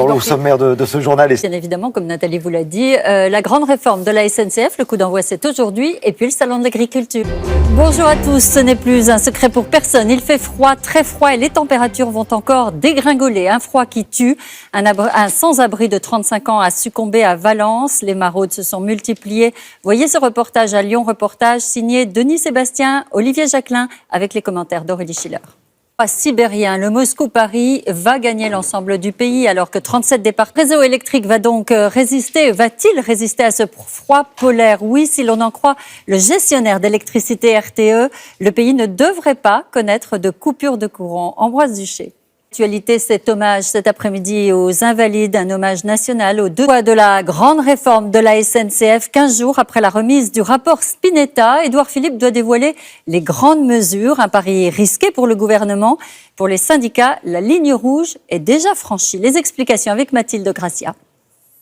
Alors, au sommaire de ce journal. Bien évidemment, comme Nathalie vous l'a dit, la grande réforme de la SNCF, le coup d'envoi c'est aujourd'hui, et puis le salon de l'agriculture. Bonjour à tous, ce n'est plus un secret pour personne. Il fait froid, très froid, et les températures vont encore dégringoler. Un froid qui tue. Un sans-abri de 35 ans a succombé à Valence. Les maraudes se sont multipliées. Voyez ce reportage à Lyon, reportage signé Denis Sébastien, Olivier Jacquelin, avec les commentaires d'Aurélie Schiller. Sibérien, le Moscou-Paris va gagner l'ensemble du pays alors que 37 départs. Le réseau électrique va donc va-t-il résister à ce froid polaire? Oui, si l'on en croit le gestionnaire d'électricité RTE, le pays ne devrait pas connaître de coupure de courant. Ambroise Duché. L'actualité, cet hommage cet après-midi aux Invalides, un hommage national aux deux fois de la grande réforme de la SNCF. 15 jours après la remise du rapport Spinetta, Édouard Philippe doit dévoiler les grandes mesures. Un pari risqué pour le gouvernement. Pour les syndicats, la ligne rouge est déjà franchie. Les explications avec Mathilde Gracia.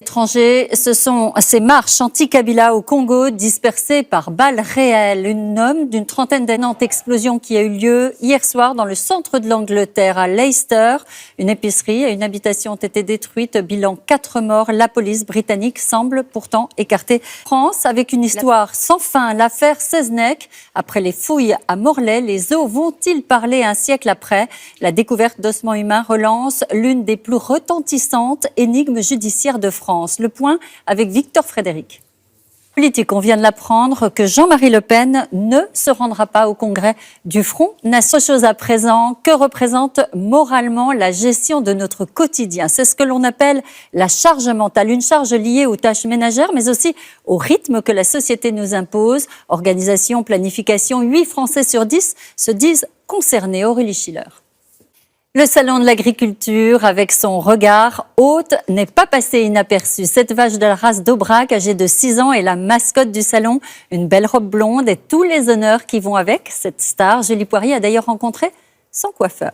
Étrangers, ce sont ces marches anti-Kabila au Congo dispersées par balles réelles. Un homme d'une trentaine d'années, explosion qui a eu lieu hier soir dans le centre de l'Angleterre, à Leicester. Une épicerie et une habitation ont été détruites. Bilan 4 morts. La police britannique semble pourtant écarter France avec une histoire sans fin. L'affaire Seznec. Après les fouilles à Morlaix, les os vont-ils parler un siècle après? La découverte d'ossements humains relance l'une des plus retentissantes énigmes judiciaires de France. Le point avec Victor Frédéric. Politique, on vient de l'apprendre que Jean-Marie Le Pen ne se rendra pas au congrès du Front. N'a seule chose à présent, que représente moralement la gestion de notre quotidien. C'est ce que l'on appelle la charge mentale, une charge liée aux tâches ménagères, mais aussi au rythme que la société nous impose. Organisation, planification, 8 Français sur 10 se disent concernés. Aurélie Schiller. Le salon de l'agriculture, avec son regard haute, n'est pas passé inaperçu. Cette vache de la race d'Aubrac, âgée de 6 ans, est la mascotte du salon. Une belle robe blonde et tous les honneurs qui vont avec. Cette star, Julie Poirier, a d'ailleurs rencontré son coiffeur.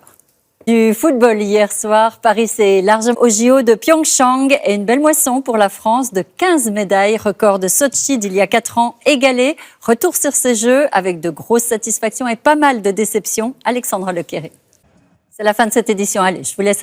Du football hier soir, Paris s'est largement au JO de Pyeongchang et une belle moisson pour la France de 15 médailles, record de Sochi d'il y a 4 ans égalé. Retour sur ces Jeux avec de grosses satisfactions et pas mal de déceptions. Alexandra Lequéré. C'est la fin de cette édition. Allez, je vous laisse.